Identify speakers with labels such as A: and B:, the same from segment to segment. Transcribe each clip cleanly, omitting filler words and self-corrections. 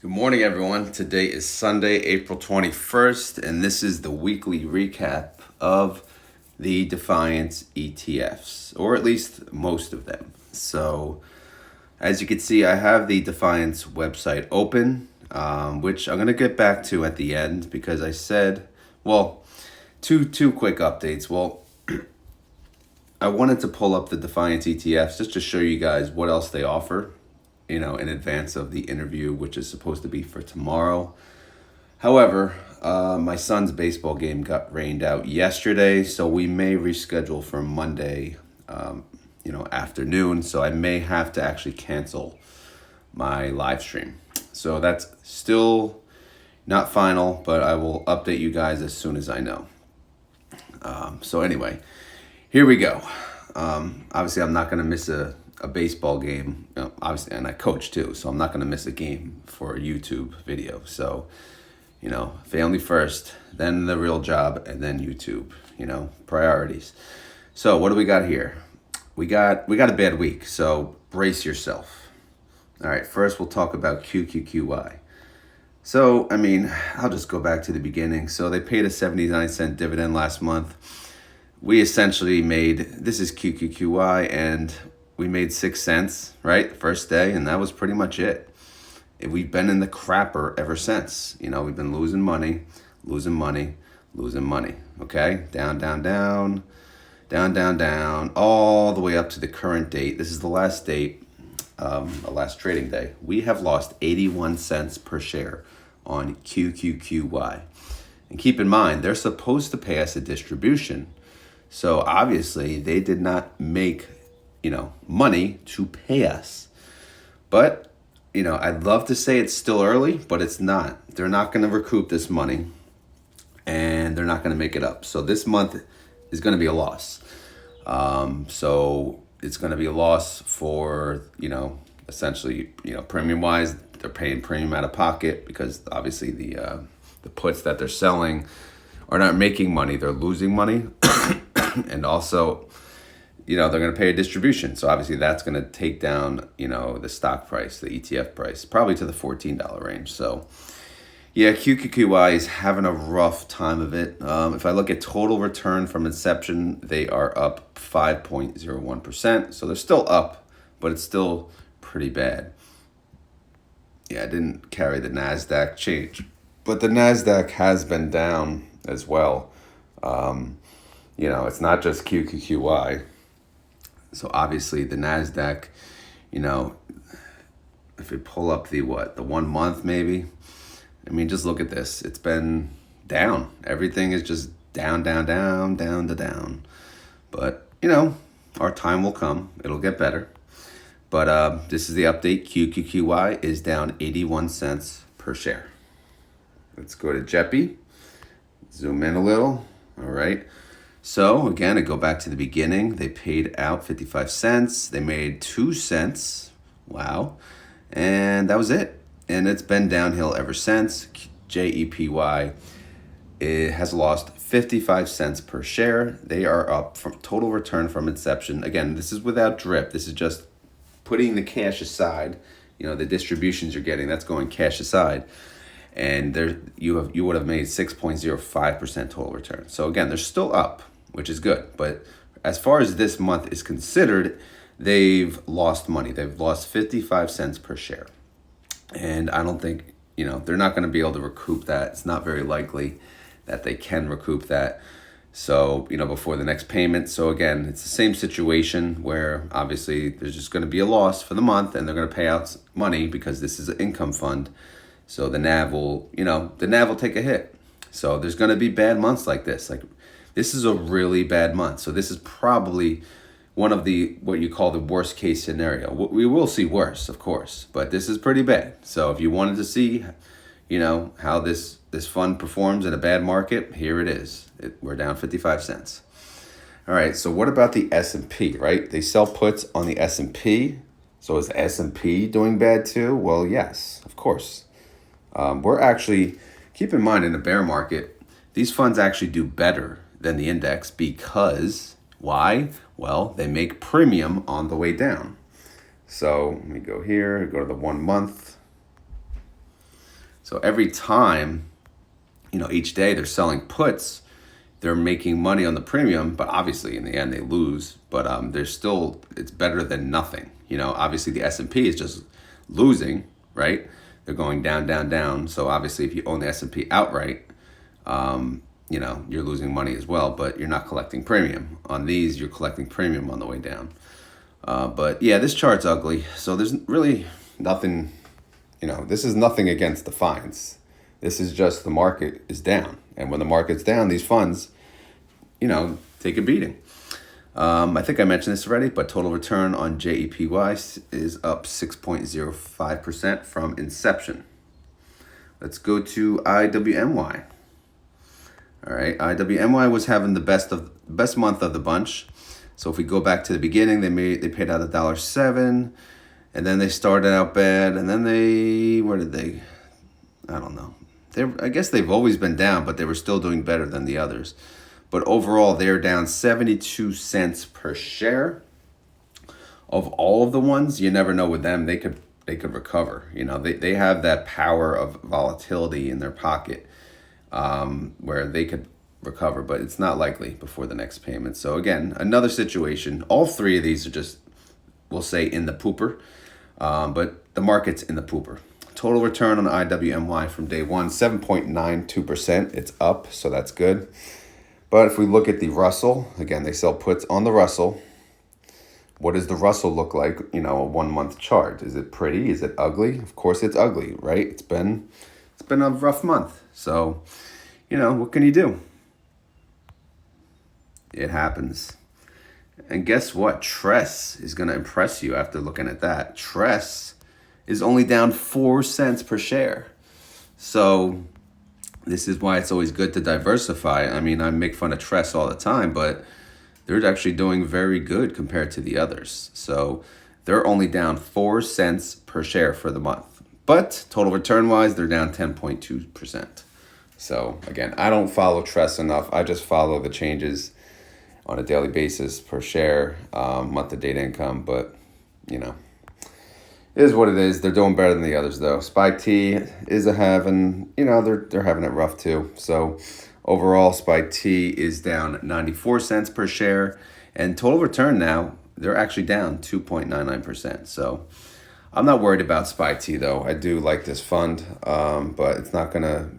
A: Good morning, everyone. Today is Sunday, April 21st, and this is the weekly recap of the Defiance ETFs, or at least most of them. So, as you can see, I have the Defiance website open, which I'm going to get back to at the end because I said, two quick updates. I wanted to pull up the Defiance ETFs just to show you guys what else they offer, in advance of the interview, which is supposed to be for tomorrow. However, my son's baseball game got rained out yesterday, so we may reschedule for Monday, afternoon. So I may have to actually cancel my live stream. So that's still not final, but I will update you guys as soon as I know. So anyway, here we go. Obviously, I'm not going to miss a baseball game, obviously, and I coach too, so I'm not going to miss a game for a YouTube video. So, family first, then the real job, and then YouTube, priorities. So what do we got here? We got a bad week, so brace yourself. All right, first we'll talk about QQQY. So, I'll just go back to the beginning. So they paid a 79-cent dividend last month. We essentially this is QQQY, and we made 6 cents, right? First day, and that was pretty much it. We've been in the crapper ever since. We've been losing money, okay? Down, all the way up to the current date. This is the last date, the last trading day. We have lost 81 cents per share on QQQY. And keep in mind, they're supposed to pay us a distribution. So obviously, they did not make money to pay us. But, I'd love to say it's still early, but it's not. They're not going to recoup this money, and they're not going to make it up. So this month is going to be a loss. So it's going to be a loss for, essentially, premium-wise, they're paying premium out of pocket because obviously the puts that they're selling are not making money. They're losing money. And also, they're going to pay a distribution. So obviously that's going to take down, the stock price, the ETF price, probably to the $14 range. So yeah, QQQY is having a rough time of it. If I look at total return from inception, they are up 5.01%. So they're still up, but it's still pretty bad. Yeah, I didn't carry the NASDAQ change, but the NASDAQ has been down as well. It's not just QQQY. So obviously the NASDAQ, if we pull up the 1 month maybe, just look at this. It's been down. Everything is just down. But, our time will come. It'll get better. But this is the update. QQQY is down 81 cents per share. Let's go to JEPY. Zoom in a little. All right. So again, I go back to the beginning. They paid out 55 cents. They made 2 cents. Wow. And that was it. And it's been downhill ever since. JEPY, it has lost 55 cents per share. They are up from total return from inception. Again, this is without drip. This is just putting the cash aside. The distributions you're getting, that's going cash aside. And you would have made 6.05% total return. So again, they're still up, which is good. But as far as this month is considered, they've lost money. They've lost 55 cents per share. And I don't think, they're not going to be able to recoup that. It's not very likely that they can recoup that. So, before the next payment. So again, it's the same situation where obviously there's just going to be a loss for the month and they're going to pay out money because this is an income fund. So the NAV will take a hit. So there's going to be bad months like this. Like this is a really bad month. So this is probably one of what you call the worst case scenario. We will see worse, of course, but this is pretty bad. So if you wanted to see, how this fund performs in a bad market, here it is. We're down 55 cents. All right. So what about the S&P, right? They sell puts on the S&P. So is the S&P doing bad too? Well, yes, of course. We're actually, keep in mind in a bear market, these funds actually do better than the index because, why? Well, they make premium on the way down. So let me go here, go to the 1 month. So every time, each day they're selling puts, they're making money on the premium, but obviously in the end they lose. But it's better than nothing. Obviously the S&P is just losing, right? They're going down, down, down. So obviously if you own the S&P outright, you're losing money as well, but you're not collecting premium. On these, you're collecting premium on the way down. But yeah, this chart's ugly. So there's really nothing, this is nothing against Defiance. This is just the market is down. And when the market's down, these funds, take a beating. I think I mentioned this already, but total return on JEPY is up 6.05% from inception. Let's go to IWMY. All right, IWMY was having the best month of the bunch. So if we go back to the beginning, they paid out $1.07, and then they started out bad, and then where did they? I don't know. I guess they've always been down, but they were still doing better than the others. But overall, they're down 72 cents per share. Of all of the ones, you never know with them, they could recover. They have that power of volatility in their pocket, where they could recover, but it's not likely before the next payment. So again, another situation. All three of these are just, we'll say, in the pooper, but the market's in the pooper. Total return on IWMY from day one, 7.92%. It's up, so that's good. But if we look at the Russell, again, they sell puts on the Russell. What does the Russell look like, a 1 month chart? Is it pretty? Is it ugly? Of course it's ugly, right? It's been a rough month. So, what can you do? It happens. And guess what? TRES is going to impress you after looking at that. TRES is only down 4 cents per share. So this is why it's always good to diversify. I mean, I make fun of TRES all the time, but they're actually doing very good compared to the others. So they're only down 4 cents per share for the month. But total return-wise, they're down 10.2%. So again, I don't follow TRES enough. I just follow the changes on a daily basis per share, month-to-date income. But, it is what it is. They're doing better than the others, though. SPYT is they're having it rough too. So overall, SPYT is down 94 cents per share, and total return now, they're actually down 2.99%. So I'm not worried about SPYT though. I do like this fund, but it's not gonna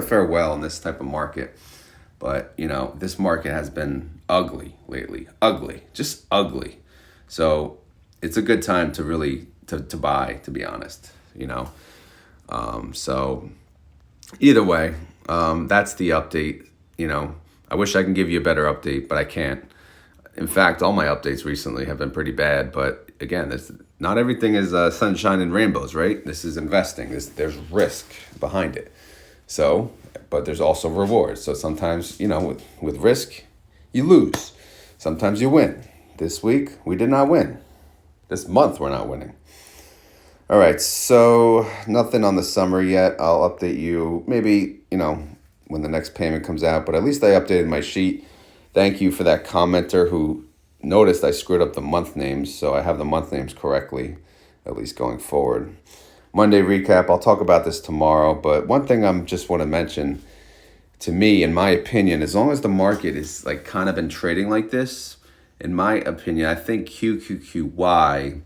A: fare well in this type of market. But this market has been ugly lately, just ugly. So it's a good time to really to buy, to be honest. So either way, that's the update. I wish I can give you a better update, but I can't. In fact, all my updates recently have been pretty bad. But again, not everything is sunshine and rainbows, right? This is investing. There's risk behind it. So, but there's also rewards. So sometimes, with risk, you lose. Sometimes you win. This week, we did not win. This month, we're not winning. All right, so nothing on the summer yet. I'll update you maybe, when the next payment comes out. But at least I updated my sheet. Thank you for that commenter who noticed I screwed up the month names. So I have the month names correctly, at least going forward. Monday recap, I'll talk about this tomorrow. But one thing I just want to mention, to me, in my opinion, as long as the market is kind of been trading like this, in my opinion, I think QQQY,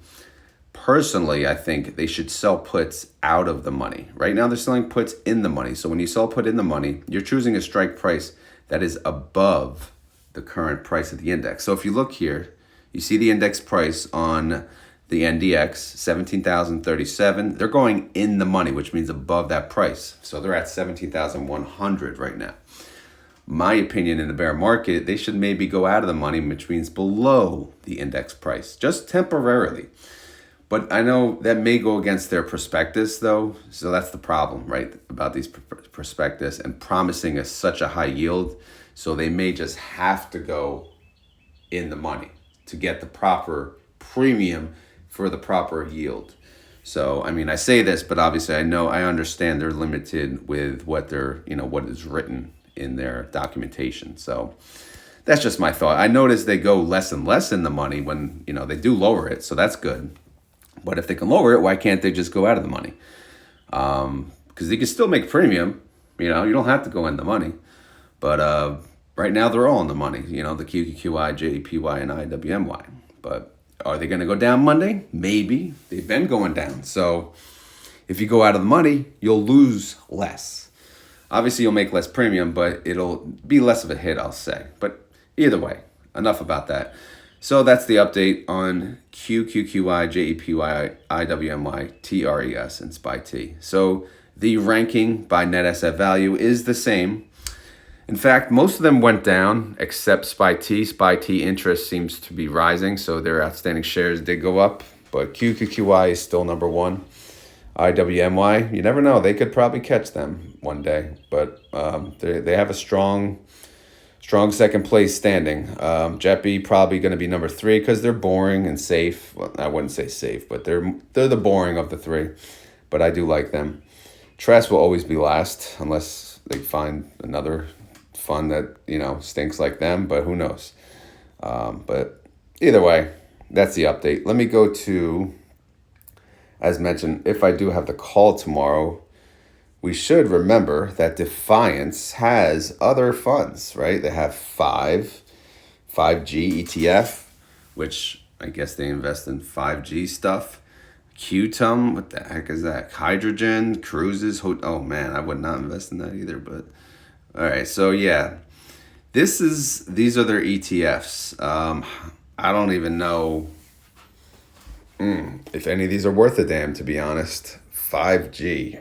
A: personally, I think they should sell puts out of the money. Right now, they're selling puts in the money. So when you sell put in the money, you're choosing a strike price that is above the current price of the index. So if you look here, you see the index price on the NDX, 17,037. They're going in the money, which means above that price. So they're at 17,100 right now. My opinion, in the bear market, they should maybe go out of the money, which means below the index price, just temporarily. But I know that may go against their prospectus, though. So that's the problem, right, about these prospectus and promising us such a high yield. So they may just have to go in the money to get the proper premium for the proper yield. So, I mean, I say this, but obviously I understand they're limited with what what is written in their documentation. So that's just my thought. I notice they go less and less in the money when, they do lower it. So that's good. But if they can lower it, why can't they just go out of the money? because you can still make premium. You don't have to go in the money. But right now they're all in the money. The QQQY, JEPY, and IWMY. But are they going to go down Monday? Maybe. They've been going down. So if you go out of the money, you'll lose less. Obviously, you'll make less premium, but it'll be less of a hit, I'll say. But either way, enough about that. So that's the update on QQQY, JEPY, IWMY, TRES, and SPYT. So the ranking by net asset value is the same. In fact, most of them went down except SPYT. SPYT interest seems to be rising, so their outstanding shares did go up. But QQQY is still number one. IWMY, you never know. They could probably catch them one day. But they have a strong second place standing. JEPY probably going to be number three because they're boring and safe. Well, I wouldn't say safe, but they're the boring of the three. But I do like them. TRES will always be last unless they find another fund that stinks like them, but who knows. But either way, that's the update. Let me go to, as mentioned, if I do have the call tomorrow, we should remember that Defiance has other funds, right? They have 5G ETF, which I guess they invest in 5G stuff. QTUM, what the heck is that? Hydrogen, cruises, oh man, I would not invest in that either, but all right, so yeah, these are their ETFs. I don't even know if any of these are worth a damn, to be honest. 5G.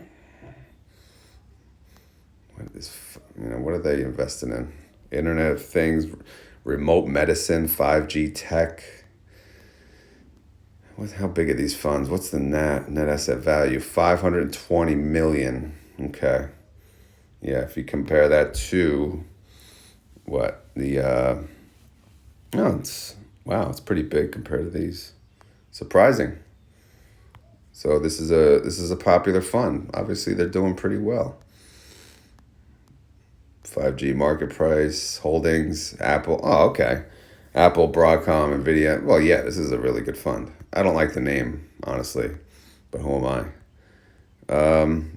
A: What are they investing in? Internet of Things, remote medicine, 5G tech. How big are these funds? What's the net asset value? 520 million. Okay. Yeah, if you compare that to what it's pretty big compared to these. Surprising. So this is a popular fund. Obviously, they're doing pretty well. 5G market price, holdings, Apple. Oh, okay. Apple, Broadcom, Nvidia. Well, yeah, this is a really good fund. I don't like the name, honestly, but who am I?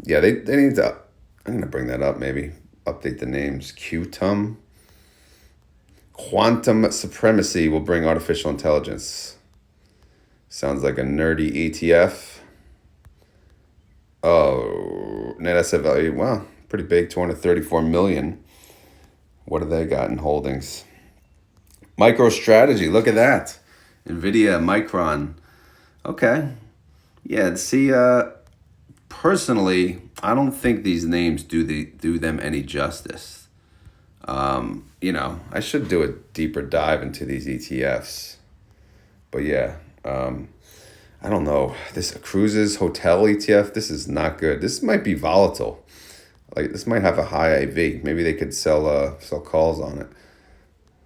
A: Yeah, they need to. I'm going to bring that up, maybe. Update the names. QTUM. Quantum Supremacy will bring artificial intelligence. Sounds like a nerdy ETF. Oh, net asset value. Wow, pretty big, 234 million. What do they got in holdings? MicroStrategy, look at that. Nvidia, Micron. Okay. Yeah, see, personally, I don't think these names do them any justice. I should do a deeper dive into these ETFs. But yeah, I don't know. This cruises hotel ETF, this is not good. This might be volatile. Like this might have a high IV. Maybe they could sell calls on it.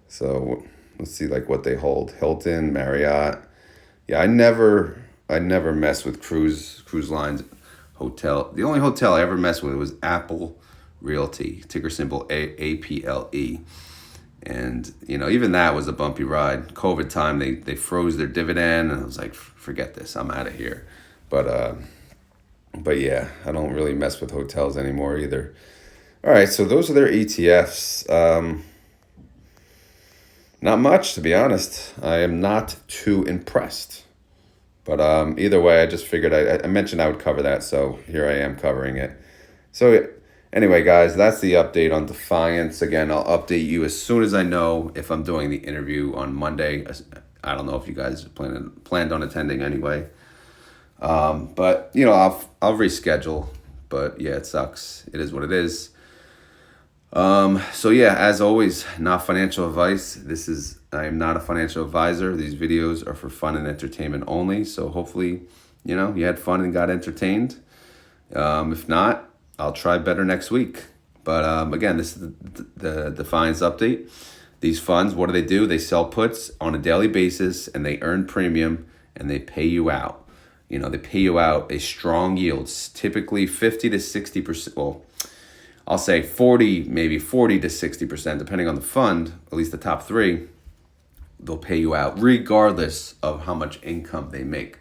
A: So let's see what they hold. Hilton, Marriott. Yeah, I never mess with cruise lines. Hotel. The only hotel I ever messed with was Apple Realty, ticker symbol APLE. And, even that was a bumpy ride. COVID time, they froze their dividend, and I was like, forget this, I'm out of here. But yeah, I don't really mess with hotels anymore either. All right, so those are their ETFs. Not much, to be honest. I am not too impressed. But either way, I just figured I mentioned I would cover that, so here I am covering it. So anyway, guys, that's the update on Defiance. Again, I'll update you as soon as I know if I'm doing the interview on Monday. I don't know if you guys planned on attending anyway. But I'll reschedule. But yeah, it sucks. It is what it is. So yeah, as always, not financial advice. I am not a financial advisor. These videos are for fun and entertainment only. So hopefully, you had fun and got entertained. If not, I'll try better next week. But again, this is the Defiance update. These funds, what do? They sell puts on a daily basis, and they earn premium, and they pay you out. They pay you out a strong yield, typically 50 to 60%. Well, I'll say 40 to 60%, depending on the fund, at least the top three. They'll pay you out regardless of how much income they make.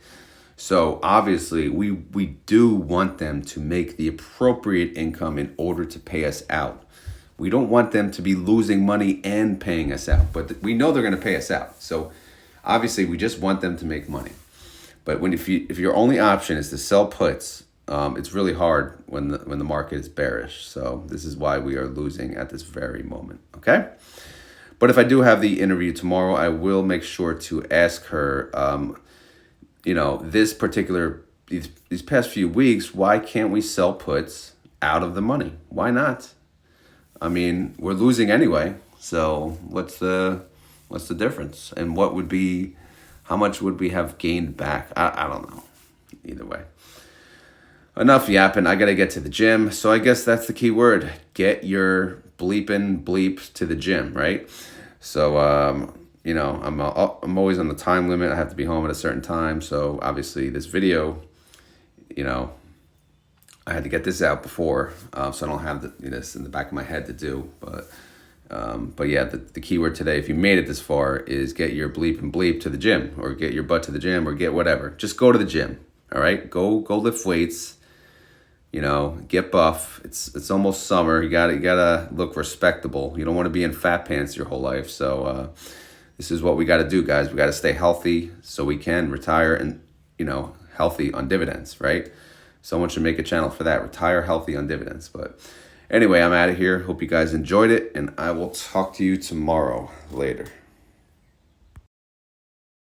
A: So obviously we do want them to make the appropriate income in order to pay us out. We don't want them to be losing money and paying us out, but we know they're going to pay us out. So obviously we just want them to make money. But if your only option is to sell puts, it's really hard when the market is bearish. So this is why we are losing at this very moment. Okay. But if I do have the interview tomorrow, I will make sure to ask her, these past few weeks, why can't we sell puts out of the money? Why not? I mean, we're losing anyway. So what's the difference? And how much would we have gained back? I don't know. Either way. Enough yapping. I got to get to the gym. So I guess that's the key word. Get your bleep to the gym, right? So, I'm always on the time limit. I have to be home at a certain time. So obviously this video, I had to get this out before, so I don't have this in the back of my head to do. But yeah, the keyword today, if you made it this far, is get your bleep to the gym, or get your butt to the gym, or get whatever. Just go to the gym. All right, go lift weights. Get buff. It's almost summer. You gotta look respectable. You don't want to be in fat pants your whole life. So this is what we got to do, guys. We got to stay healthy so we can retire and healthy on dividends, right? Someone should make a channel for that. Retire healthy on dividends. But anyway, I'm out of here. Hope you guys enjoyed it, and I will talk to you tomorrow. Later.